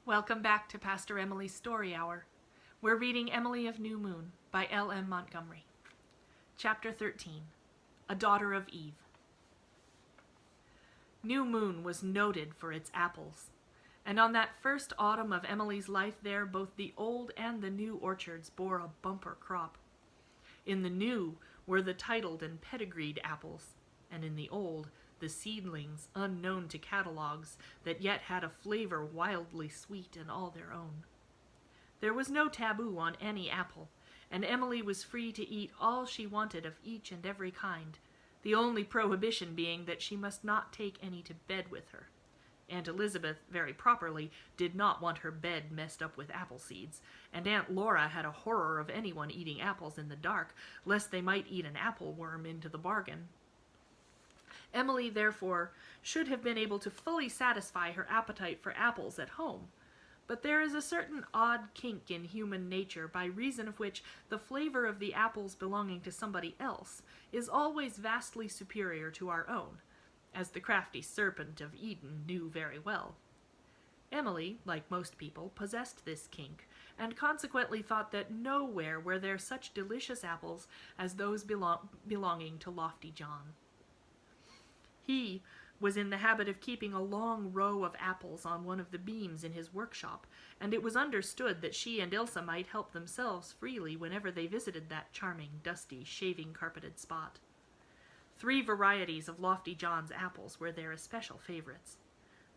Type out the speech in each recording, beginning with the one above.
Welcome back to Pastor Emilie's Story Hour. We're reading Emilie of New Moon by L.M. Montgomery. Chapter 13, A Daughter of Eve. New Moon was noted for its apples, and on that first autumn of Emilie's life there, both the old and the new orchards bore a bumper crop. In the new were the titled and pedigreed apples, and in the old the seedlings unknown to catalogues that yet had a flavor wildly sweet and all their own. There was no taboo on any apple, and Emilie was free to eat all she wanted of each and every kind, the only prohibition being that she must not take any to bed with her. Aunt Elizabeth, very properly, did not want her bed messed up with apple seeds, and Aunt Laura had a horror of anyone eating apples in the dark, lest they might eat an apple worm into the bargain. Emilie, therefore, should have been able to fully satisfy her appetite for apples at home, but there is a certain odd kink in human nature by reason of which the flavor of the apples belonging to somebody else is always vastly superior to our own, as the crafty serpent of Eden knew very well. Emilie, like most people, possessed this kink, and consequently thought that nowhere were there such delicious apples as those belonging to Lofty John. He was in the habit of keeping a long row of apples on one of the beams in his workshop, and it was understood that she and Ilse might help themselves freely whenever they visited that charming, dusty, shaving-carpeted spot. 3 varieties of Lofty John's apples were their especial favorites.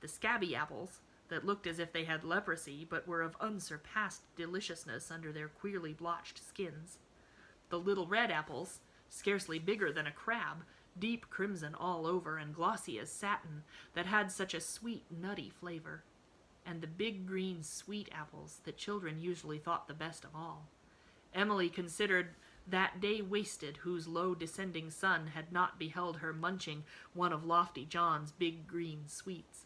The scabby apples, that looked as if they had leprosy, but were of unsurpassed deliciousness under their queerly blotched skins. The little red apples, scarcely bigger than a crab, deep crimson all over and glossy as satin, that had such a sweet, nutty flavor. And the big green sweet apples that children usually thought the best of all. Emilie considered that day wasted whose low descending sun had not beheld her munching one of Lofty John's big green sweets.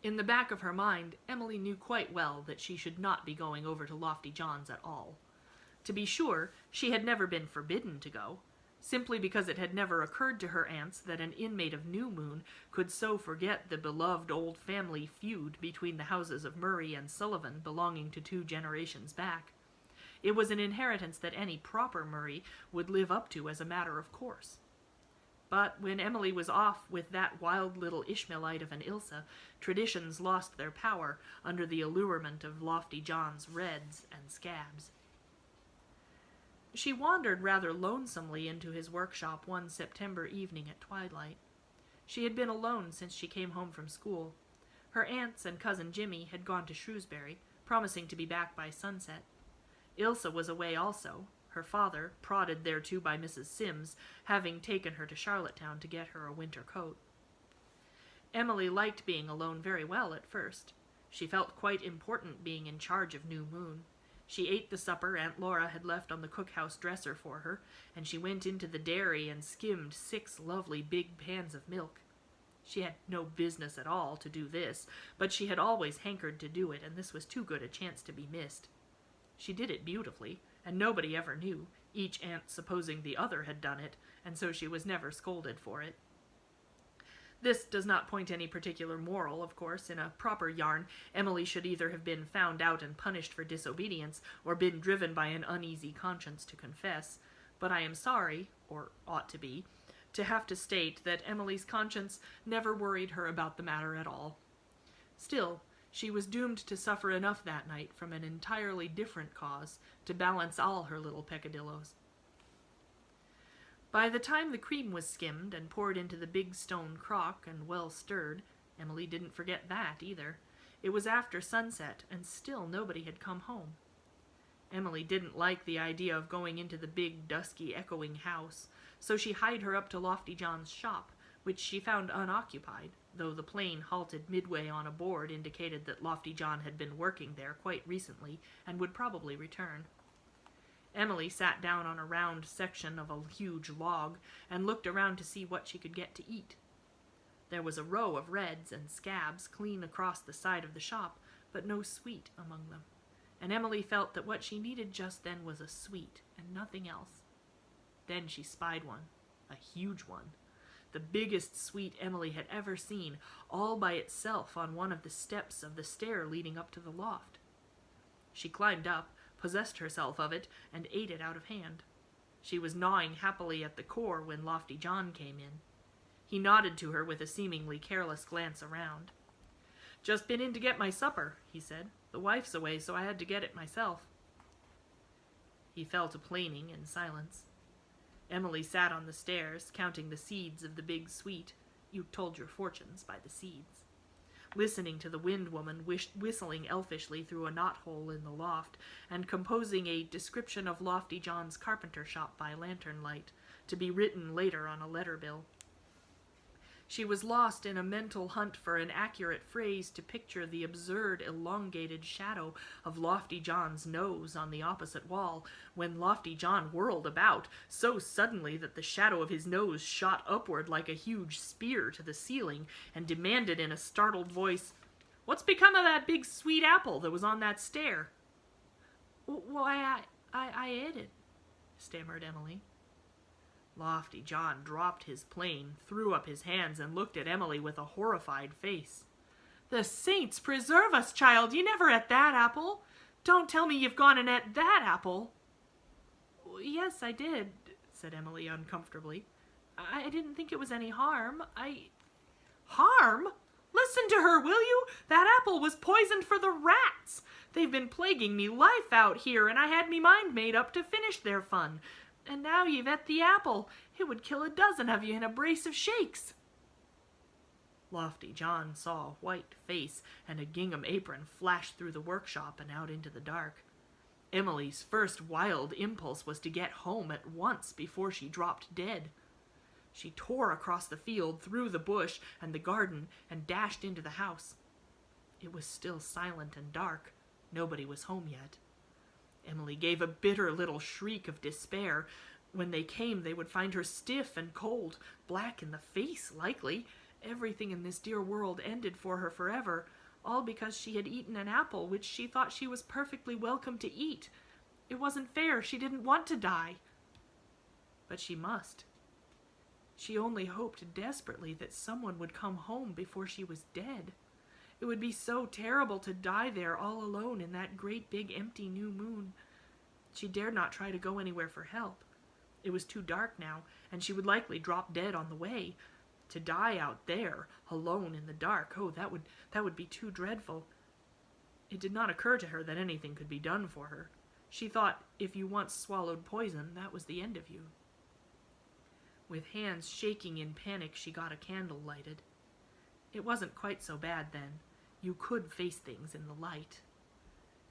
In the back of her mind, Emilie knew quite well that she should not be going over to Lofty John's at all. To be sure, she had never been forbidden to go, simply because it had never occurred to her aunts that an inmate of New Moon could so forget the beloved old family feud between the houses of Murray and Sullivan belonging to 2 generations back. It was an inheritance that any proper Murray would live up to as a matter of course. But when Emilie was off with that wild little Ishmaelite of an Ilse, traditions lost their power under the allurement of Lofty John's reds and scabs. She wandered rather lonesomely into his workshop one September evening at twilight. She had been alone since she came home from school. Her aunts and cousin Jimmy had gone to Shrewsbury, promising to be back by sunset. Ilse was away also, her father, prodded thereto by Mrs. Sims, having taken her to Charlottetown to get her a winter coat. Emilie liked being alone very well at first. She felt quite important being in charge of New Moon. She ate the supper Aunt Laura had left on the cookhouse dresser for her, and she went into the dairy and skimmed 6 lovely big pans of milk. She had no business at all to do this, but she had always hankered to do it, and this was too good a chance to be missed. She did it beautifully, and nobody ever knew, each aunt supposing the other had done it, and so she was never scolded for it. This does not point any particular moral, of course. In a proper yarn, Emilie should either have been found out and punished for disobedience, or been driven by an uneasy conscience to confess. But I am sorry, or ought to be, to have to state that Emilie's conscience never worried her about the matter at all. Still, she was doomed to suffer enough that night from an entirely different cause to balance all her little peccadillos. By the time the cream was skimmed and poured into the big stone crock and well stirred, Emilie didn't forget that either. It was after sunset, and still nobody had come home. Emilie didn't like the idea of going into the big, dusky, echoing house, so she hied her up to Lofty John's shop, which she found unoccupied, though the plane halted midway on a board indicated that Lofty John had been working there quite recently and would probably return. Emilie sat down on a round section of a huge log and looked around to see what she could get to eat. There was a row of reds and scabs clean across the side of the shop, but no sweet among them, and Emilie felt that what she needed just then was a sweet and nothing else. Then she spied one, a huge one. the biggest suite Emilie had ever seen, all by itself on one of the steps of the stair leading up to the loft. She climbed up, possessed herself of it, and ate it out of hand. She was gnawing happily at the core when Lofty John came in. He nodded to her with a seemingly careless glance around. "Just been in to get my supper," he said. "The wife's away, so I had to get it myself." He fell to planing in silence. Emilie sat on the stairs, counting the seeds of the big suite. You told your fortunes by the seeds. Listening to the wind woman whistling elfishly through a knothole in the loft, and composing a description of Lofty John's carpenter shop by lantern light, to be written later on a letter bill. She was lost in a mental hunt for an accurate phrase to picture the absurd, elongated shadow of Lofty John's nose on the opposite wall, when Lofty John whirled about so suddenly that the shadow of his nose shot upward like a huge spear to the ceiling, and demanded in a startled voice, "What's become of that big sweet apple that was on that stair?" "Why, I ate it," stammered Emilie. Lofty John dropped his plane, threw up his hands, and looked at Emilie with a horrified face. "The saints preserve us, child! You never ate that apple! Don't tell me you've gone and ate that apple!" "Yes, I did," said Emilie uncomfortably. "I didn't think it was any harm. Harm? Listen to her, will you? That apple was poisoned for the rats! They've been plaguing me life out here, and I had me mind made up to finish their fun. And now you've et the apple. It would kill a dozen of you in a brace of shakes." Lofty John saw a white face and a gingham apron flash through the workshop and out into the dark. Emilie's first wild impulse was to get home at once before she dropped dead. She tore across the field, through the bush and the garden, and dashed into the house. It was still silent and dark. Nobody was home yet. Emilie gave a bitter little shriek of despair. When they came, they would find her stiff and cold, black in the face, likely. Everything in this dear world ended for her forever, all because she had eaten an apple which she thought she was perfectly welcome to eat. It wasn't fair. She didn't want to die. But she must. She only hoped desperately that someone would come home before she was dead. It would be so terrible to die there all alone in that great big empty new moon. She dared not try to go anywhere for help. It was too dark now, and she would likely drop dead on the way. To die out there, alone in the dark, that would be too dreadful. It did not occur to her that anything could be done for her. She thought if you once swallowed poison, that was the end of you. With hands shaking in panic, she got a candle lighted. It wasn't quite so bad then. You could face things in the light.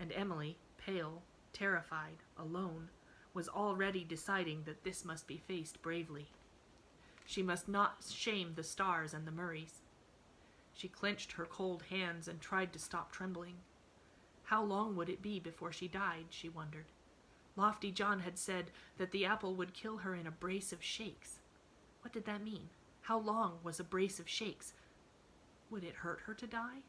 And Emilie, pale, terrified, alone, was already deciding that this must be faced bravely. She must not shame the stars and the Murrays. She clenched her cold hands and tried to stop trembling. How long would it be before she died, she wondered. Lofty John had said that the apple would kill her in a brace of shakes. What did that mean? How long was a brace of shakes? Would it hurt her to die?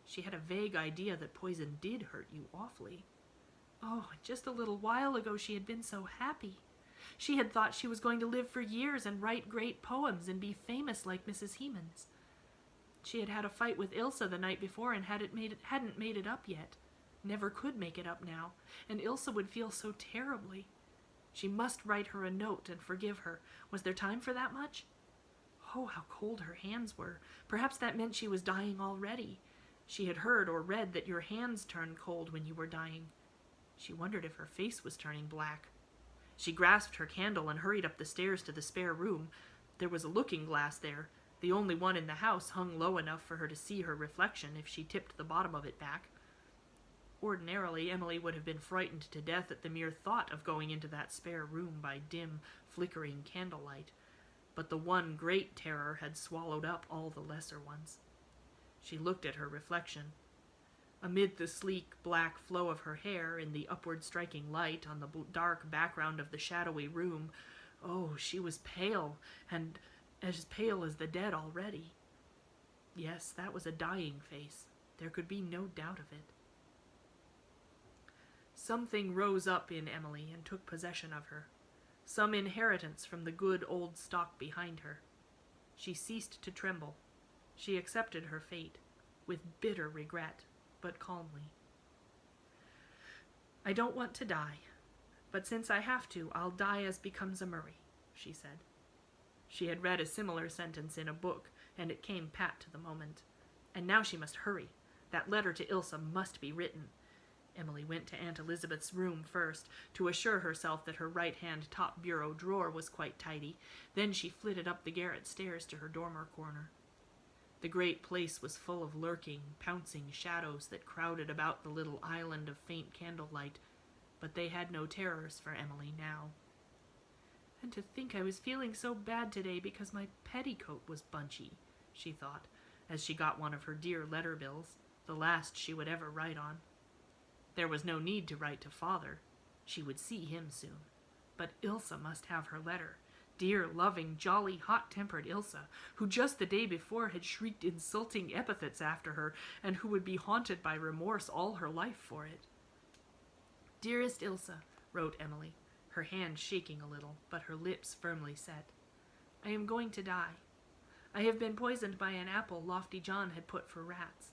She had a vague idea that poison did hurt you awfully. Oh, just a little while ago she had been so happy. She had thought she was going to live for years and write great poems and be famous like Mrs. Hemans. She had had a fight with Ilse the night before and hadn't made it up yet. Never could make it up now, and Ilse would feel so terribly. She must write her a note and forgive her. Was there time for that much? Oh, how cold her hands were. Perhaps that meant she was dying already. She had heard or read that your hands turned cold when you were dying. She wondered if her face was turning black. She grasped her candle and hurried up the stairs to the spare room. There was a looking-glass there, the only one in the house, hung low enough for her to see her reflection if she tipped the bottom of it back. Ordinarily, Emilie would have been frightened to death at the mere thought of going into that spare room by dim, flickering candlelight, but the one great terror had swallowed up all the lesser ones. She looked at her reflection. Amid the sleek, black flow of her hair, in the upward-striking light on the dark background of the shadowy room, she was pale, and as pale as the dead already. Yes, that was a dying face. There could be no doubt of it. Something rose up in Emilie and took possession of her. Some inheritance from the good old stock behind her. She ceased to tremble. She accepted her fate, with bitter regret, but calmly. "I don't want to die, but since I have to, I'll die as becomes a Murray," she said. She had read a similar sentence in a book, and it came pat to the moment. And now she must hurry. That letter to Ilse must be written. Emilie went to Aunt Elizabeth's room first, to assure herself that her right-hand top bureau drawer was quite tidy. Then she flitted up the garret stairs to her dormer corner. The great place was full of lurking, pouncing shadows that crowded about the little island of faint candlelight, but they had no terrors for Emilie now. "And to think I was feeling so bad today because my petticoat was bunchy," she thought, as she got one of her dear letter bills, the last she would ever write on. There was no need to write to Father. She would see him soon. But Ilse must have her letter. Dear, loving, jolly, hot-tempered Ilse, who just the day before had shrieked insulting epithets after her, and who would be haunted by remorse all her life for it. "Dearest Ilse," wrote Emilie, her hand shaking a little, but her lips firmly set, "I am going to die. I have been poisoned by an apple Lofty John had put for rats.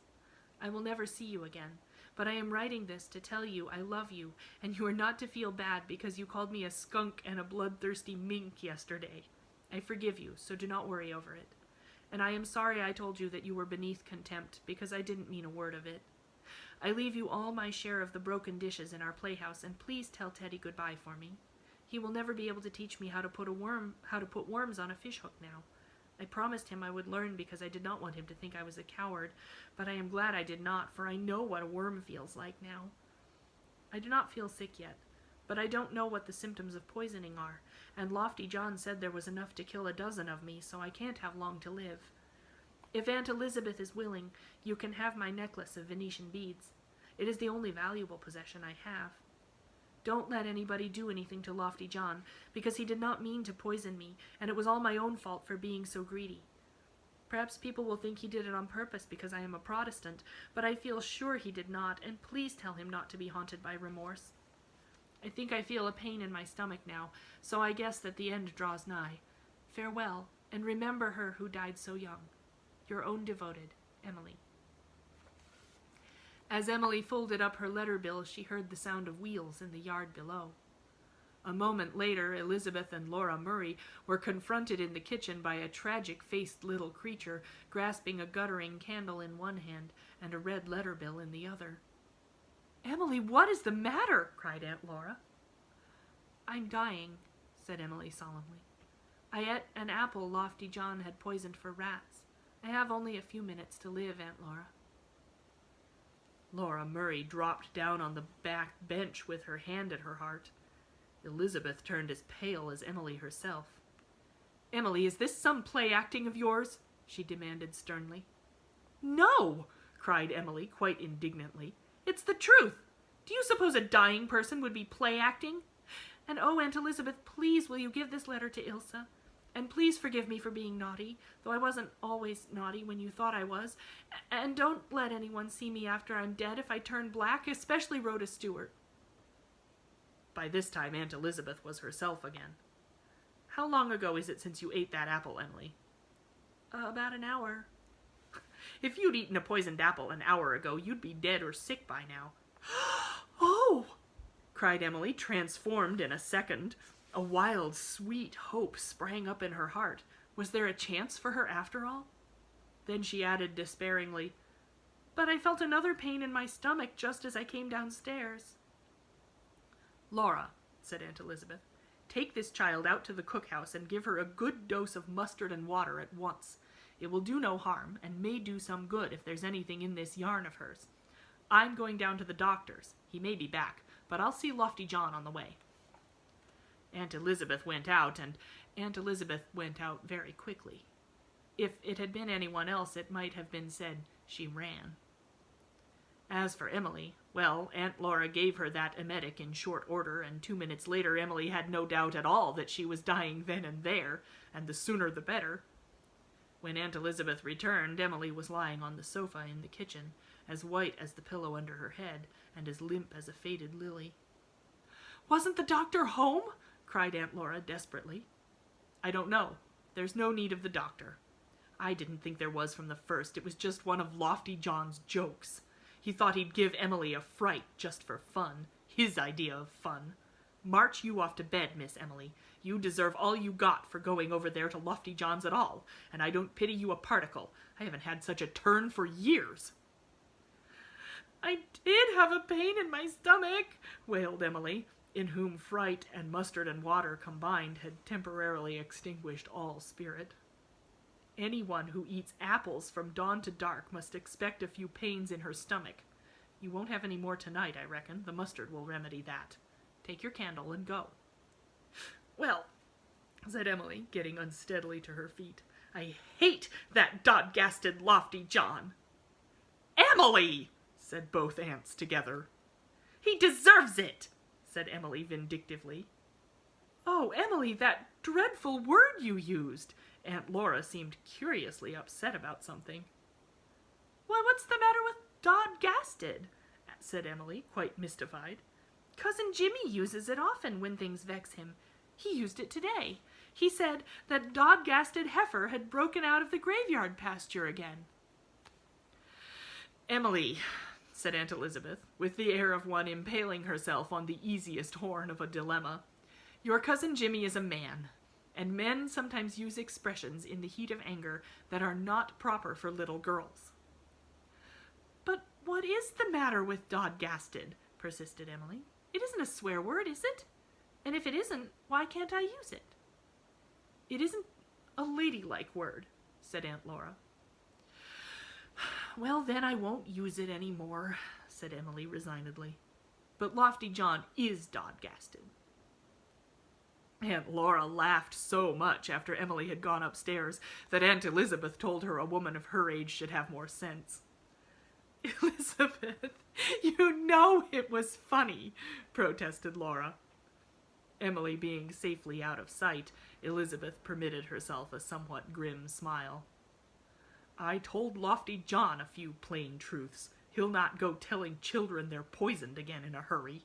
I will never see you again, but I am writing this to tell you I love you, and you are not to feel bad because you called me a skunk and a bloodthirsty mink yesterday. I forgive you, so do not worry over it. And I am sorry I told you that you were beneath contempt, because I didn't mean a word of it. I leave you all my share of the broken dishes in our playhouse, and please tell Teddy goodbye for me. He will never be able to teach me how to put worms on a fishhook now. I promised him I would learn because I did not want him to think I was a coward, but I am glad I did not, for I know what a worm feels like now. I do not feel sick yet, but I don't know what the symptoms of poisoning are, and Lofty John said there was enough to kill a dozen of me, so I can't have long to live. If Aunt Elizabeth is willing, you can have my necklace of Venetian beads. It is the only valuable possession I have. Don't let anybody do anything to Lofty John, because he did not mean to poison me, and it was all my own fault for being so greedy. Perhaps people will think he did it on purpose because I am a Protestant, but I feel sure he did not, and please tell him not to be haunted by remorse. I think I feel a pain in my stomach now, so I guess that the end draws nigh. Farewell, and remember her who died so young. Your own devoted, Emilie." As Emilie folded up her letter bill, she heard the sound of wheels in the yard below. A moment later, Elizabeth and Laura Murray were confronted in the kitchen by a tragic-faced little creature grasping a guttering candle in one hand and a red letter bill in the other. "Emilie, what is the matter?" cried Aunt Laura. "I'm dying," said Emilie solemnly. "I ate an apple Lofty John had poisoned for rats. I have only a few minutes to live, Aunt Laura." Laura Murray dropped down on the back bench with her hand at her heart. Elizabeth turned as pale as Emilie herself. "Emilie, is this some play-acting of yours?" she demanded sternly. "No!" cried Emilie, quite indignantly. "It's the truth. Do you suppose a dying person would be play-acting? And oh, Aunt Elizabeth, please will you give this letter to Ilse? And please forgive me for being naughty, though I wasn't always naughty when you thought I was. And don't let anyone see me after I'm dead if I turn black, especially Rhoda Stewart." By this time Aunt Elizabeth was herself again. "How long ago is it since you ate that apple, Emilie?" About an hour." "If you'd eaten a poisoned apple an hour ago, you'd be dead or sick by now." "Oh!" cried Emilie, transformed in a second. A wild, sweet hope sprang up in her heart. Was there a chance for her after all? Then she added despairingly, "But I felt another pain in my stomach just as I came downstairs." "Laura," said Aunt Elizabeth, "take this child out to the cookhouse and give her a good dose of mustard and water at once. It will do no harm, and may do some good if there's anything in this yarn of hers. I'm going down to the doctor's. He may be back, but I'll see Lofty John on the way." Aunt Elizabeth went out, and Aunt Elizabeth went out very quickly. If it had been anyone else, it might have been said she ran. As for Emilie, well, Aunt Laura gave her that emetic in short order, and 2 minutes later Emilie had no doubt at all that she was dying then and there, and the sooner the better. When Aunt Elizabeth returned, Emilie was lying on the sofa in the kitchen, as white as the pillow under her head, and as limp as a faded lily. "Wasn't the doctor home?" cried Aunt Laura desperately. "I don't know. There's no need of the doctor. I didn't think there was from the first. It was just one of Lofty John's jokes. He thought he'd give Emilie a fright just for fun. His idea of fun. March you off to bed, Miss Emilie. You deserve all you got for going over there to Lofty John's at all, and I don't pity you a particle. I haven't had such a turn for years. I did have a pain in my stomach, wailed Emilie, in whom fright and mustard and water combined had temporarily extinguished all spirit. Anyone who eats apples from dawn to dark must expect a few pains in her stomach. You won't have any more tonight, I reckon. The mustard will remedy that. Take your candle and go. Well, said Emilie, getting unsteadily to her feet, I hate that dodgasted Lofty John. Emilie, said both aunts together. He deserves it, said Emilie vindictively. Oh, Emilie, that dreadful word you used. Aunt Laura seemed curiously upset about something. Why, what's the matter with dodgasted? Said Emilie, quite mystified. Cousin Jimmy uses it often when things vex him. He used it today. He said that dodgasted heifer had broken out of the graveyard pasture again. Emilie, said Aunt Elizabeth, with the air of one impaling herself on the easiest horn of a dilemma, your cousin Jimmy is a man, and men sometimes use expressions in the heat of anger that are not proper for little girls. But what is the matter with dodgasted? Persisted Emilie. It isn't a swear word, is it? And if it isn't, why can't I use it? It isn't a ladylike word, said Aunt Laura. Well, then I won't use it any more, said Emilie resignedly. But Lofty John is dodgasted. Aunt Laura laughed so much after Emilie had gone upstairs that Aunt Elizabeth told her a woman of her age should have more sense. Elizabeth, you know it was funny, protested Laura. Emilie being safely out of sight, Elizabeth permitted herself a somewhat grim smile. I told Lofty John a few plain truths. He'll not go telling children they're poisoned again in a hurry.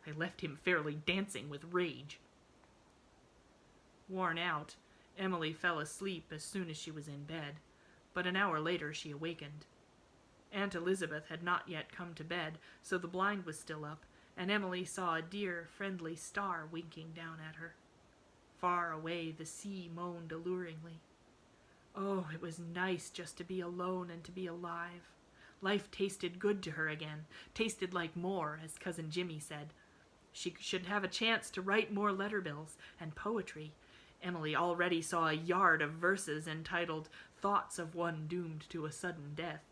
I left him fairly dancing with rage. Worn out, Emilie fell asleep as soon as she was in bed, but an hour later she awakened. Aunt Elizabeth had not yet come to bed, so the blind was still up, and Emilie saw a dear, friendly star winking down at her. Far away the sea moaned alluringly. Oh, it was nice just to be alone and to be alive. Life tasted good to her again, tasted like more, as Cousin Jimmy said. She should have a chance to write more letter bills and poetry. Emilie already saw a yard of verses entitled Thoughts of One Doomed to a Sudden Death.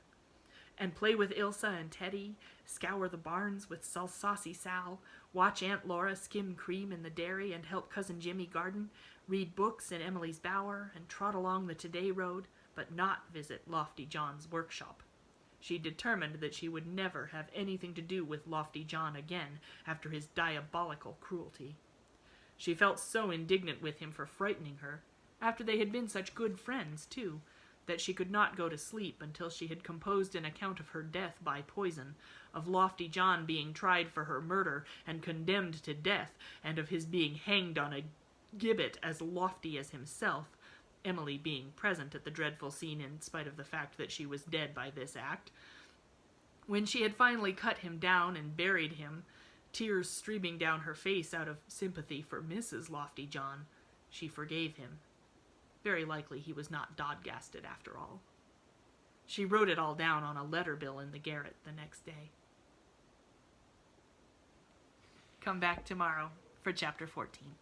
And play with Ilsa and Teddy, scour the barns with Saucy Sal, watch Aunt Laura skim cream in the dairy and help Cousin Jimmy garden, read books in Emilie's bower, and trot along the Today road, but not visit Lofty John's workshop. She determined that she would never have anything to do with Lofty John again after his diabolical cruelty. She felt so indignant with him for frightening her, after they had been such good friends, too, that she could not go to sleep until she had composed an account of her death by poison, of Lofty John being tried for her murder and condemned to death, and of his being hanged on a gibbet as lofty as himself, Emilie being present at the dreadful scene in spite of the fact that she was dead by this act. When she had finally cut him down and buried him, tears streaming down her face out of sympathy for Mrs. Lofty John, she forgave him. Very likely he was not dodgasted after all. She wrote it all down on a letter bill in the garret the next day. Come back tomorrow for Chapter 14.